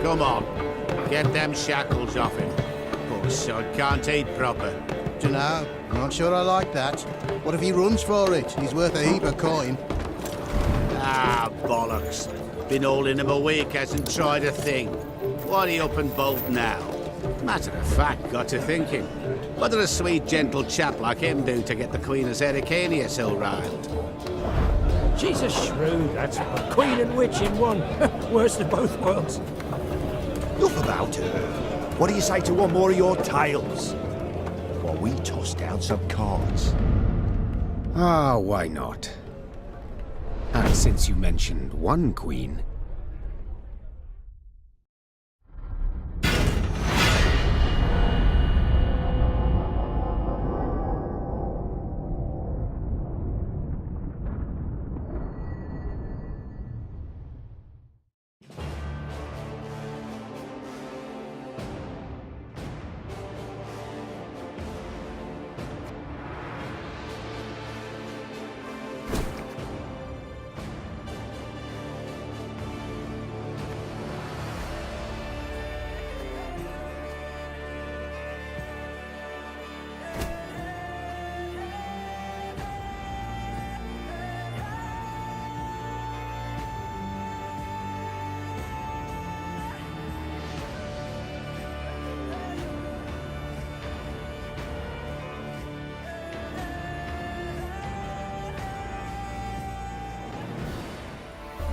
Come on, get them shackles off him. Poor sod can't eat proper. Dunno, not sure I like that. What if he runs for it? He's worth a heap of coin. Ah, bollocks. Been holding him a week, hasn't tried a thing. Why he up and bolt now? Matter of fact, got to thinking. What did a sweet, gentle chap like him do to get the Queen of Zerrikania so riled? She's a shrew, that's what. Queen and witch in one. Worst of both worlds. Enough about her. What do you say to one more of your tales? While we toss down some cards. Ah, why not? And since you mentioned one queen...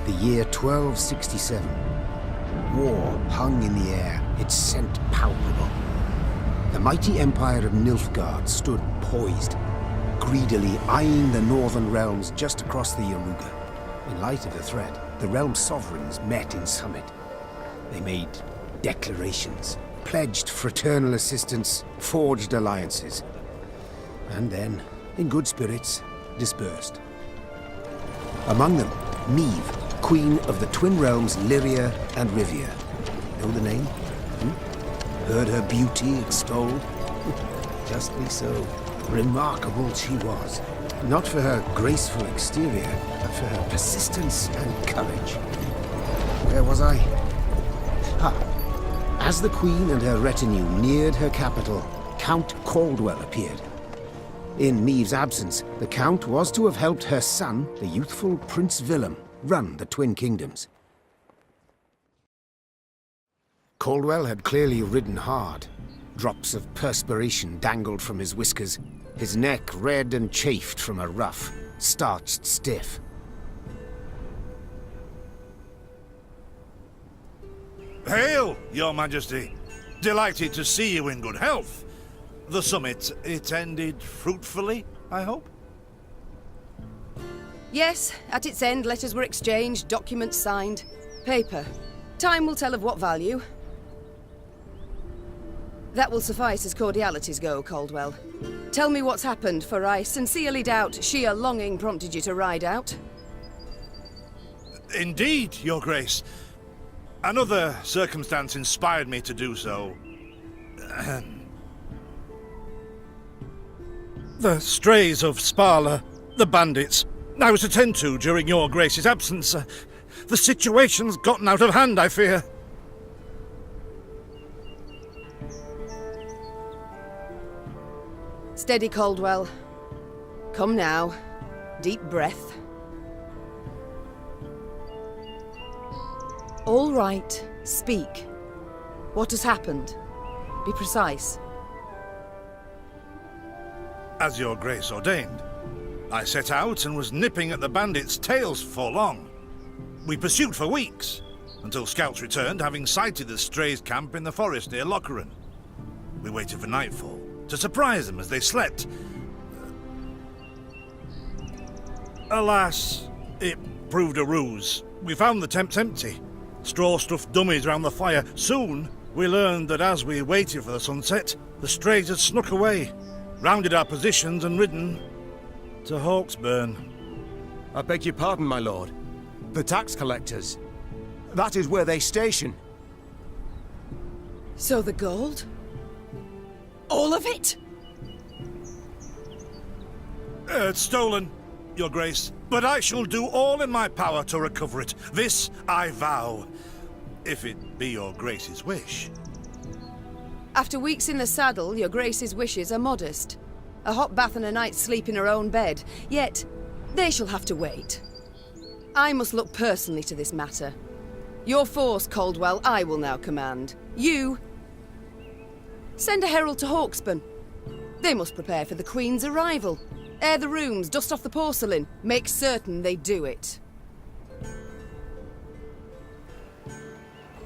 The year 1267. War hung in the air, its scent palpable. The mighty empire of Nilfgaard stood poised, greedily eyeing the northern realms just across the Yaruga. In light of the threat, the realm sovereigns met in summit. They made declarations, pledged fraternal assistance, forged alliances, and then, in good spirits, dispersed. Among them, Neve, Queen of the Twin Realms Lyria and Rivia. Know the name? Heard her beauty extolled? Justly so. Remarkable she was. Not for her graceful exterior, but for her persistence and courage. Where was I? As the Queen and her retinue neared her capital, Count Caldwell appeared. In Neve's absence, the Count was to have helped her son, the youthful Prince Willem, run the Twin Kingdoms. Caldwell had clearly ridden hard. Drops of perspiration dangled from his whiskers, his neck red and chafed from a ruff, starched stiff. Hail, Your Majesty! Delighted to see you in good health. The summit, it ended fruitfully, I hope? Yes, at its end, letters were exchanged, documents signed. Paper. Time will tell of what value. That will suffice as cordialities go, Caldwell. Tell me what's happened, for I sincerely doubt sheer longing prompted you to ride out. Indeed, Your Grace. Another circumstance inspired me to do so. The strays of Sparla, the bandits, I was to tend to during Your Grace's absence. The situation's gotten out of hand, I fear. Steady, Caldwell. Come now. Deep breath. All right. Speak. What has happened? Be precise. As Your Grace ordained, I set out and was nipping at the bandits' tails for long. We pursued for weeks, until scouts returned, having sighted the strays' camp in the forest near Locheren. We waited for nightfall to surprise them as they slept. Alas, it proved a ruse. We found the tents empty, straw-stuffed dummies round the fire. Soon, we learned that as we waited for the sunset, the strays had snuck away, rounded our positions and ridden to Hawksburn. I beg your pardon, my lord. The tax collectors. That is where they station. So the gold? All of it? It's stolen, Your Grace, but I shall do all in my power to recover it. This I vow. If it be your grace's wish. After weeks in the saddle, your grace's wishes are modest. A hot bath and a night's sleep in her own bed. Yet, they shall have to wait. I must look personally to this matter. Your force, Caldwell, I will now command. You... send a herald to Hawksburn. They must prepare for the Queen's arrival. Air the rooms, dust off the porcelain. Make certain they do it.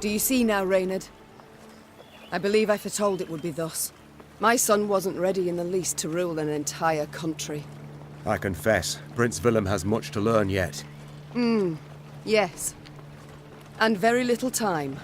Do you see now, Reynard? I believe I foretold it would be thus. My son wasn't ready in the least to rule an entire country. I confess, Prince Willem has much to learn yet. Yes. And very little time.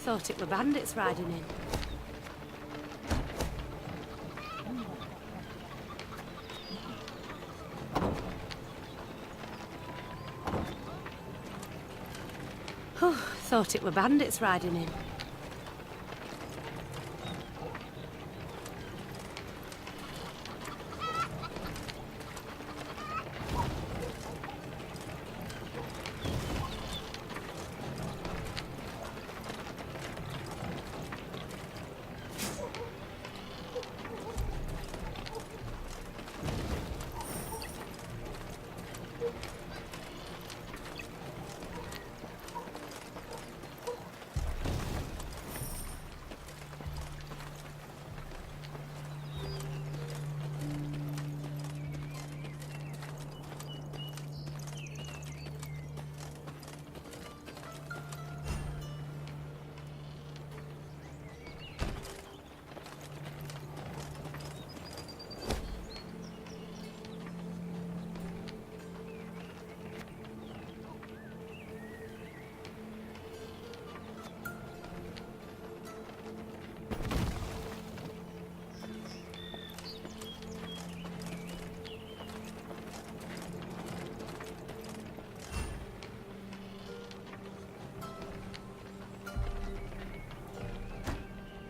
Thought it were bandits riding in. Thought it were bandits riding in.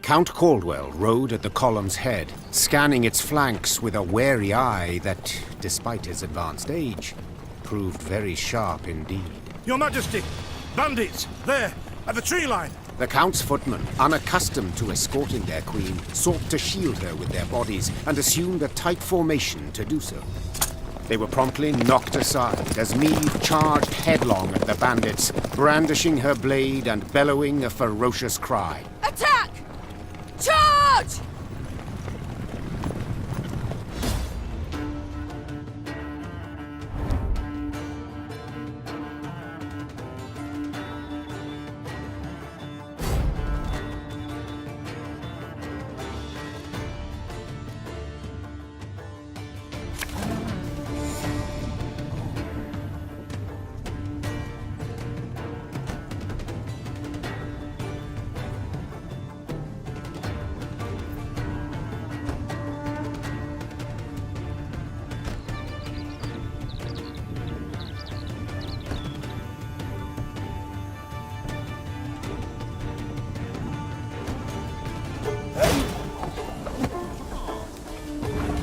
Count Caldwell rode at the column's head, scanning its flanks with a wary eye that, despite his advanced age, proved very sharp indeed. Your Majesty! Bandits! There! At the tree line! The Count's footmen, unaccustomed to escorting their queen, sought to shield her with their bodies and assumed a tight formation to do so. They were promptly knocked aside as Meave charged headlong at the bandits, brandishing her blade and bellowing a ferocious cry. Attack! Charge!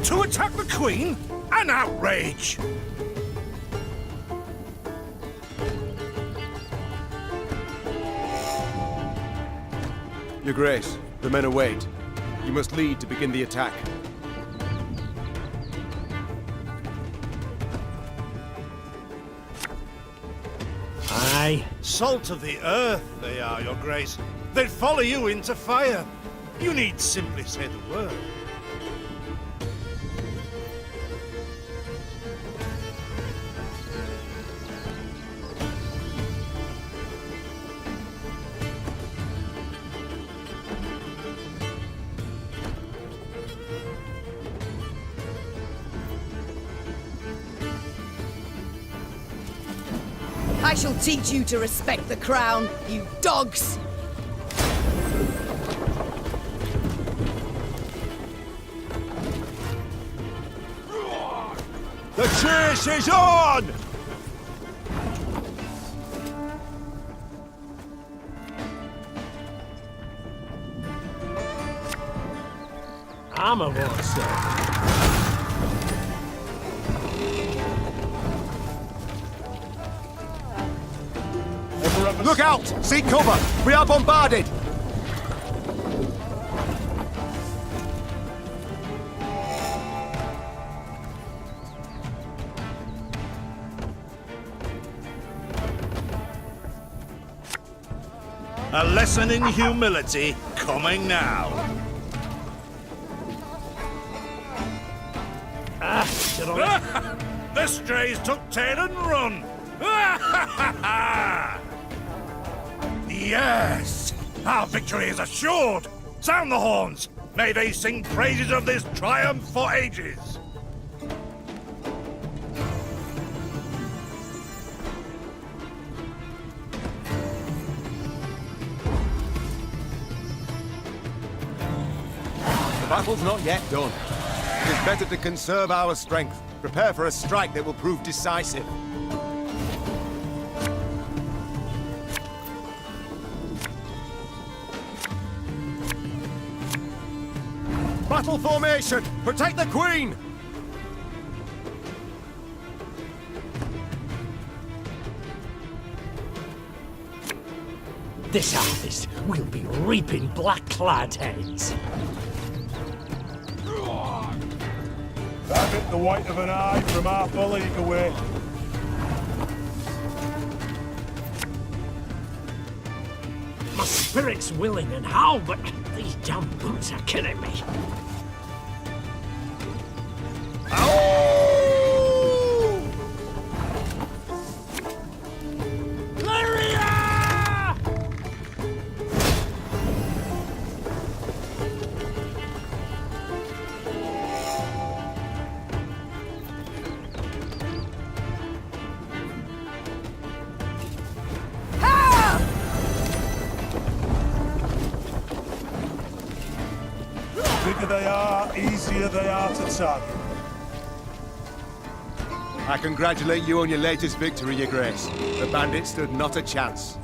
To attack the Queen? An outrage! Your Grace, the men await. You must lead to begin the attack. Aye. Salt of the earth, they are, Your Grace. They'd follow you into fire. You need simply say the word. I shall teach you to respect the crown, you dogs! The chase is on! I'm a monster. Look out! Seek cover! We are bombarded! A lesson in humility coming now. The strays took tail and run. Yes, our victory is assured. Sound the horns. May they sing praises of this triumph for ages. The battle's not yet done. It is better to conserve our strength. Prepare for a strike that will prove decisive. Battle formation! Protect the Queen! This harvest will be reaping black-clad heads. Have it the white of an eye from half a league away. My spirit's willing and how, but these damn boots are killing me. Bigger they are, easier they are to target. I congratulate you on your latest victory, Your Grace. The bandits stood not a chance.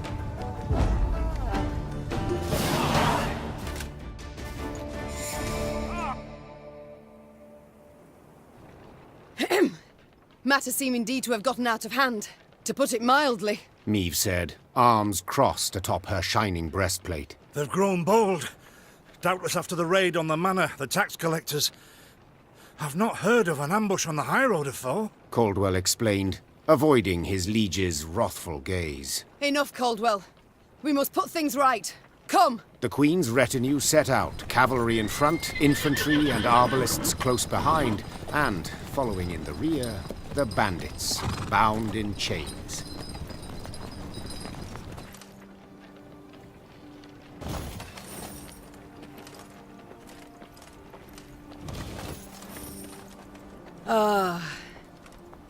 Matters seem indeed to have gotten out of hand, to put it mildly. Meve said, arms crossed atop her shining breastplate. They've grown bold. Doubtless after the raid on the manor, the tax collectors. I've not heard of an ambush on the high road afore. Caldwell explained, avoiding his liege's wrathful gaze. Enough, Caldwell. We must put things right. Come! The Queen's retinue set out, cavalry in front, infantry and arbalists close behind, and, following in the rear, the bandits, bound in chains.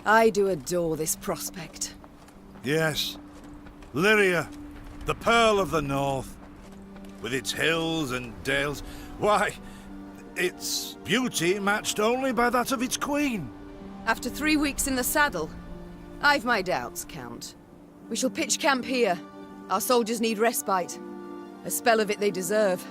I do adore this prospect. Yes. Lyria, the Pearl of the North. With its hills and dales. Why, its beauty matched only by that of its queen. After 3 weeks in the saddle, I've my doubts, Count. We shall pitch camp here. Our soldiers need respite. A spell of it they deserve.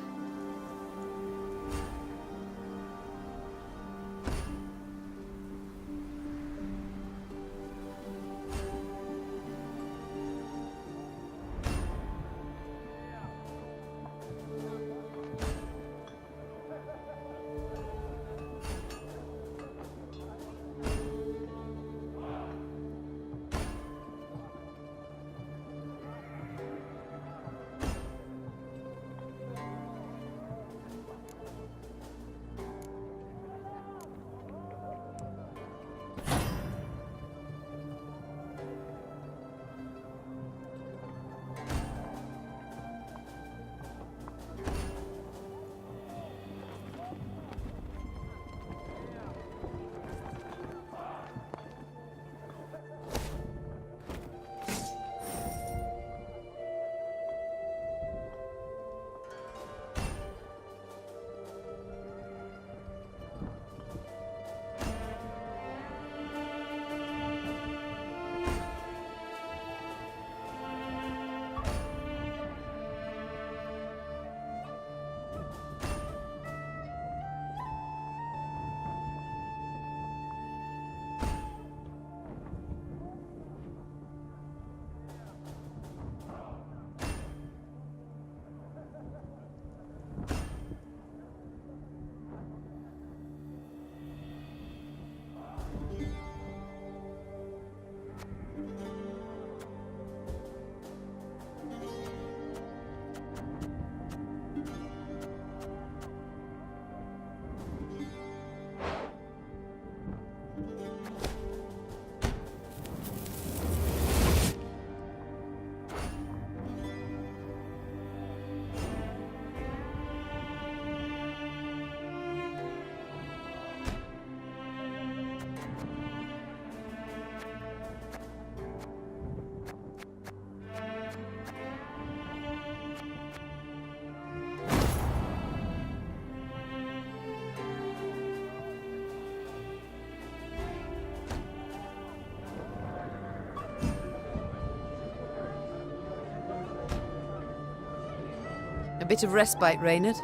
A bit of respite, Reynard?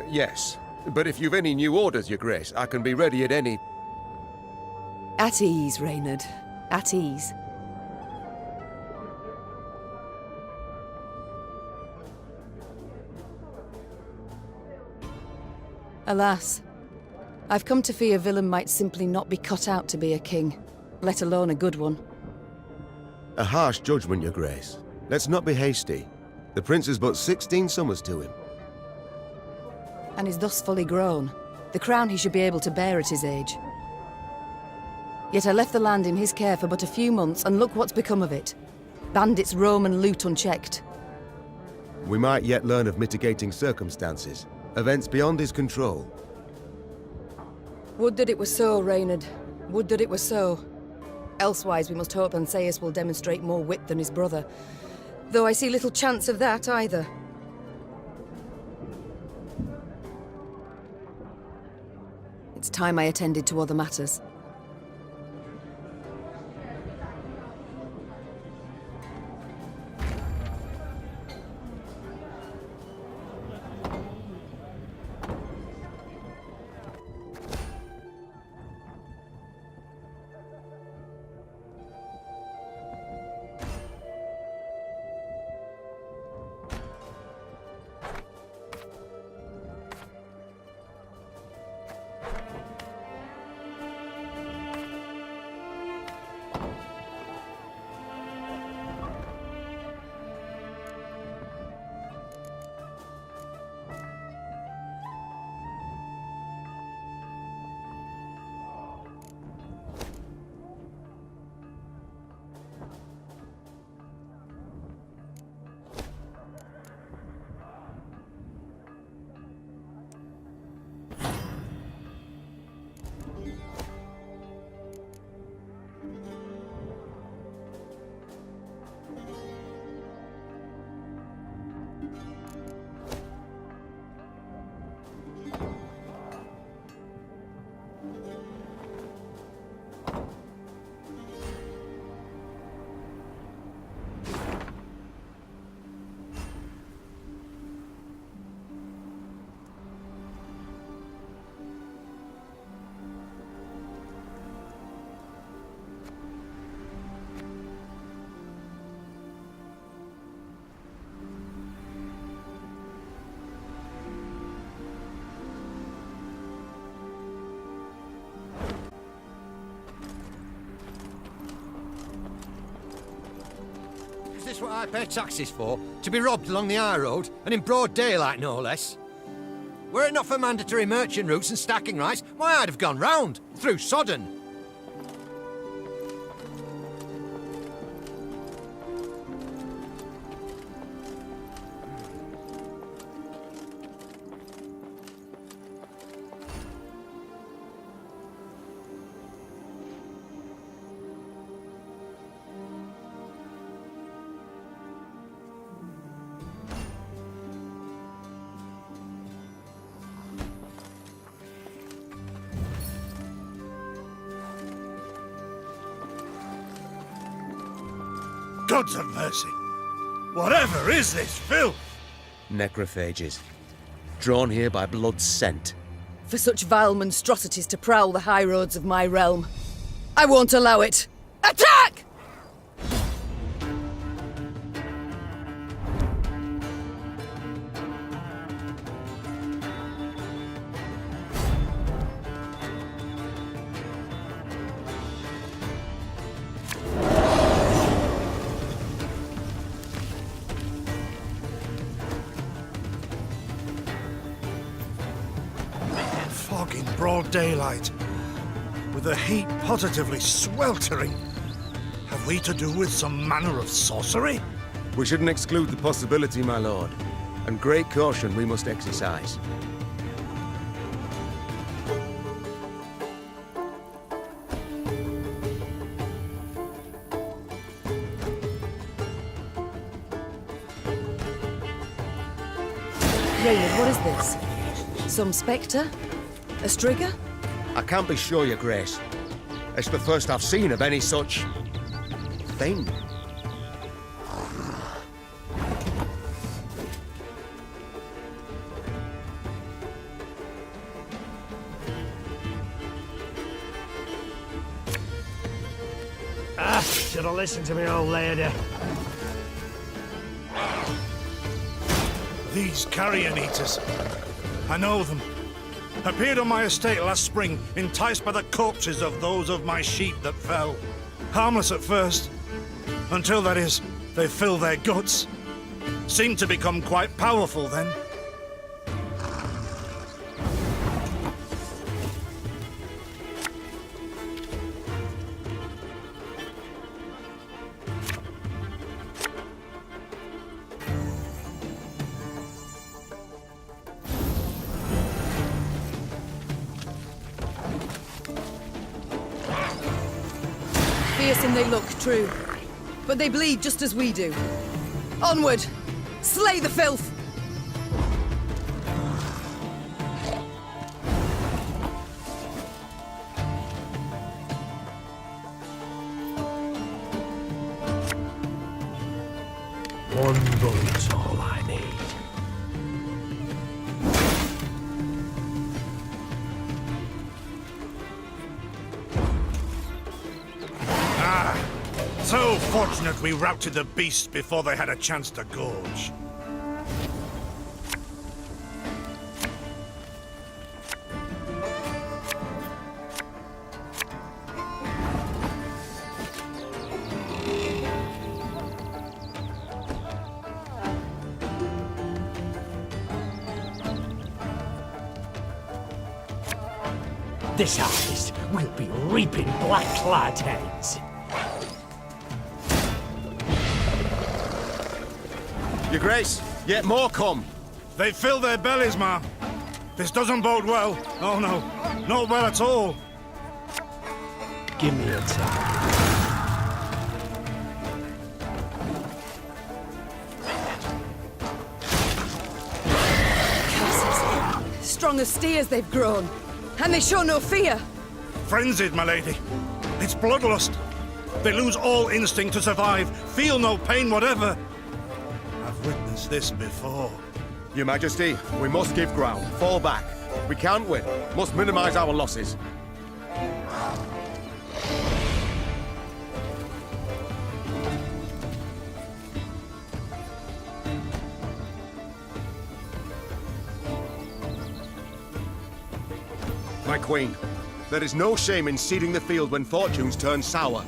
Yes. But if you've any new orders, Your Grace, I can be ready at any... At ease, Reynard. At ease. Alas, I've come to fear Willem might simply not be cut out to be a king, let alone a good one. A harsh judgment, Your Grace. Let's not be hasty. The prince is but 16 summers to him. And is thus fully grown. The crown he should be able to bear at his age. Yet I left the land in his care for but a few months, and look what's become of it. Bandits roam and loot unchecked. We might yet learn of mitigating circumstances. Events beyond his control. Would that it were so, Reynard. Would that it were so. Elsewise we must hope Ancaeus will demonstrate more wit than his brother. Though I see little chance of that either. It's time I attended to other matters. Is this what I pay taxes for? To be robbed along the high road, and in broad daylight, no less? Were it not for mandatory merchant routes and stacking rights, why, I'd have gone round, through Sodden. Gods of mercy! Whatever is this filth? Necrophages. Drawn here by blood's scent. For such vile monstrosities to prowl the high roads of my realm. I won't allow it! Attack! Fog in broad daylight, with the heat positively sweltering. Have we to do with some manner of sorcery? We shouldn't exclude the possibility, my lord. And great caution we must exercise. Reynard, what is this? Some spectre? A strigger? I can't be sure, Your Grace. It's the first I've seen of any such... thing. should have listened to me, old lady. These carrion eaters. I know them. Appeared on my estate last spring, enticed by the corpses of those of my sheep that fell. Harmless at first. Until, that is, they fill their guts. Seemed to become quite powerful then. Fearsome they look, true. But they bleed just as we do. Onward! Slay the filth! One bullet's all I need. So fortunate we routed the beasts before they had a chance to gorge. This harvest, we'll be reaping black-clad heads. Your Grace, yet more come. They fill their bellies, ma'am. This doesn't bode well. Oh no, not well at all. Give me a time. Curses. Strong as steers they've grown. And they show no fear. Frenzied, my lady. It's bloodlust. They lose all instinct to survive, feel no pain whatever. I've witnessed this before. Your Majesty, we must give ground. Fall back. We can't win. Must minimize our losses. My Queen, there is no shame in ceding the field when fortunes turn sour.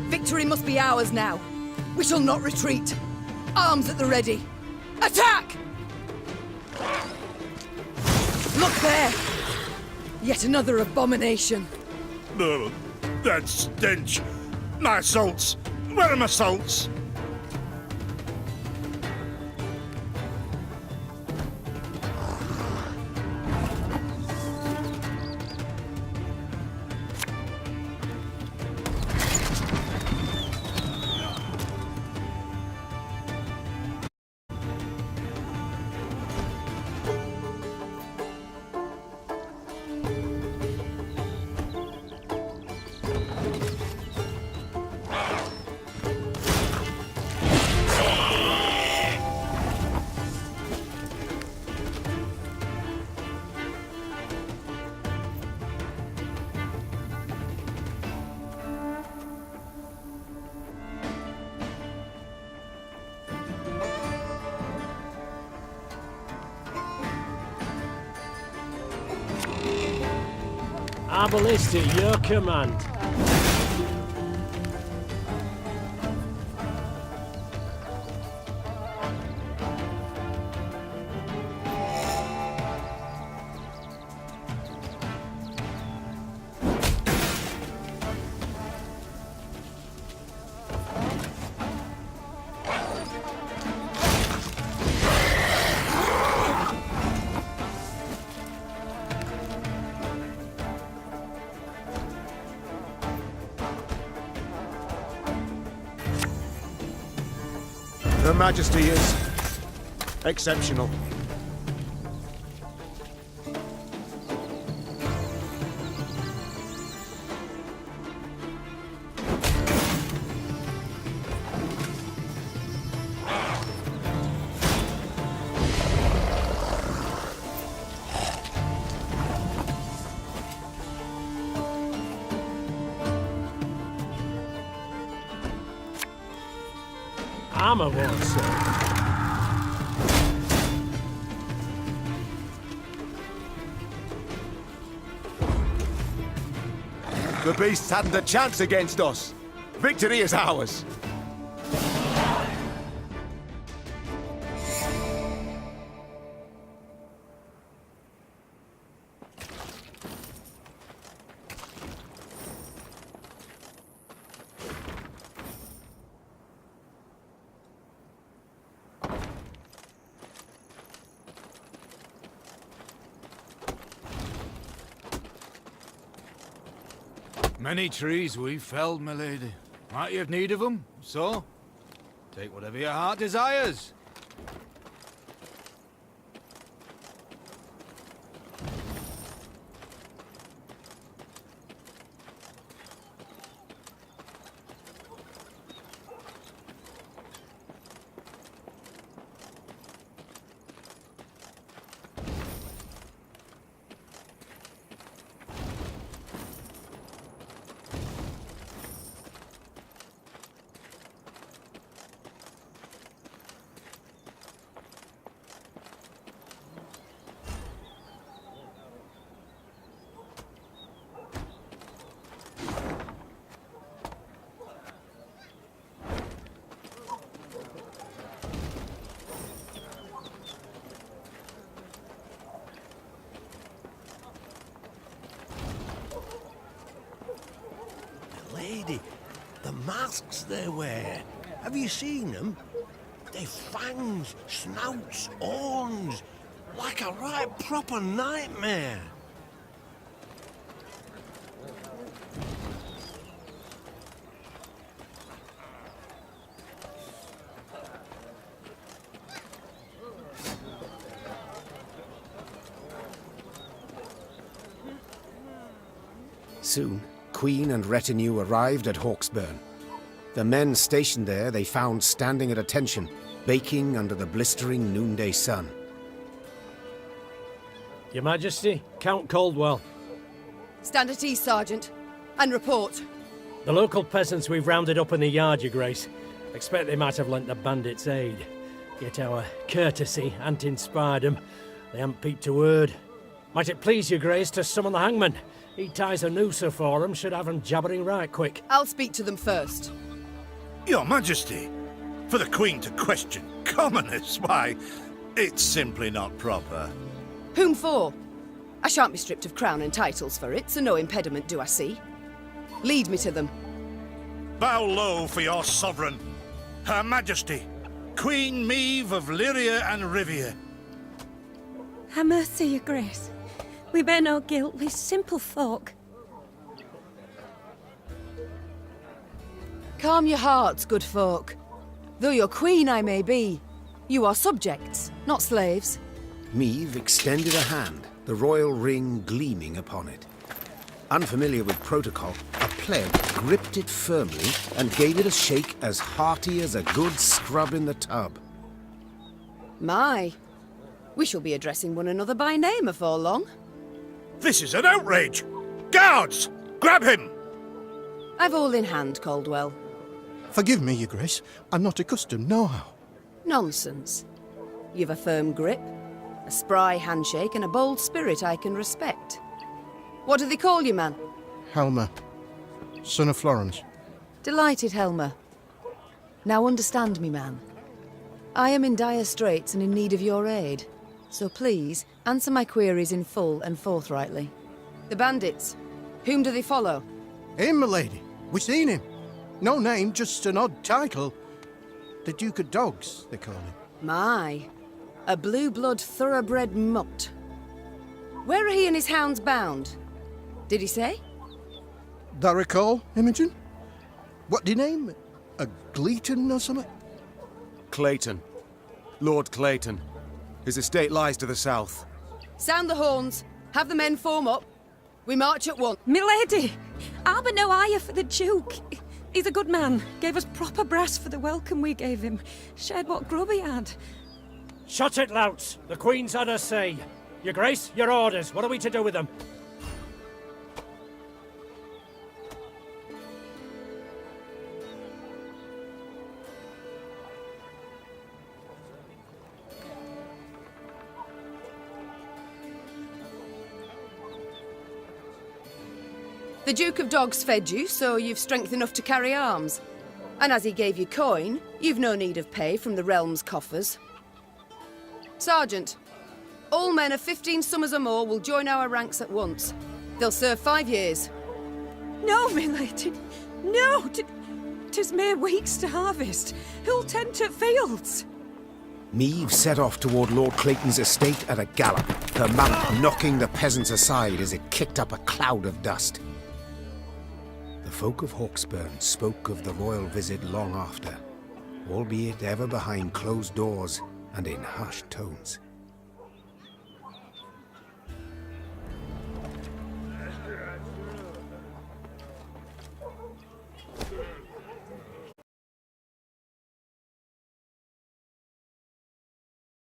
Victory must be ours now. We shall not retreat. Arms at the ready. Attack! Look there! Yet another abomination. Ugh, that stench. My salts. Where are my salts? Our ballista, your command. Her Majesty is exceptional. Armor wars, sir. The beasts hadn't a chance against us. Victory is ours. Many trees we've felled, my lady. Might you have need of them? So, take whatever your heart desires. Lady, the masks they wear. Have you seen them? They've fangs, snouts, horns. Like a right proper nightmare. Soon, Queen and retinue arrived at Hawksburn. The men stationed there they found standing at attention, baking under the blistering noonday sun. Your Majesty, Count Caldwell. Stand at ease, Sergeant, and report. The local peasants we've rounded up in the yard, Your Grace. Expect they might have lent the bandits aid. Yet our courtesy hadn't inspired them. They hadn't peeped a word. Might it please Your Grace to summon the hangman? He ties a noose for them, should have them jabbering right quick. I'll speak to them first. Your Majesty, for the Queen to question commoners, why, it's simply not proper. Whom for? I shan't be stripped of crown and titles for it, so no impediment do I see. Lead me to them. Bow low for your sovereign, Her Majesty, Queen Meve of Lyria and Rivia. Have mercy, Your Grace. We bear no guilt, we simple folk. Calm your hearts, good folk. Though your queen I may be, you are subjects, not slaves. Meve extended a hand, the royal ring gleaming upon it. Unfamiliar with protocol, a pleb gripped it firmly and gave it a shake as hearty as a good scrub in the tub. My, we shall be addressing one another by name afore long. This is an outrage! Guards! Grab him! I've all in hand, Caldwell. Forgive me, Your Grace. I'm not accustomed, no-how. Nonsense. You've a firm grip, a spry handshake, and a bold spirit I can respect. What do they call you, man? Helmer, son of Florence. Delighted, Helmer. Now understand me, man. I am in dire straits and in need of your aid. So please, answer my queries in full and forthrightly. The bandits, whom do they follow? Him, my lady. We seen him. No name, just an odd title. The Duke of Dogs, they call him. My, a blue-blood thoroughbred mutt. Where are he and his hounds bound? Did he say? Thou recall, Imogen? What did he name? A Gleeton or something? Clayton. Lord Clayton. His estate lies to the south. Sound the horns. Have the men form up. We march at once. Milady! I'll be no higher for the Duke. He's a good man. Gave us proper brass for the welcome we gave him. Shared what grub he had. Shut it, louts. The Queen's had her say. Your Grace, your orders. What are we to do with them? The Duke of Dogs fed you, so you've strength enough to carry arms. And as he gave you coin, you've no need of pay from the realm's coffers. Sergeant, all men of 15 summers or more will join our ranks at once. They'll serve 5 years. No, milady. No! 'Tis mere weeks to harvest. Who'll tend to fields? Meave set off toward Lord Clayton's estate at a gallop, her mount knocking the peasants aside as it kicked up a cloud of dust. The folk of Hawksburn spoke of the royal visit long after, albeit ever behind closed doors and in hushed tones.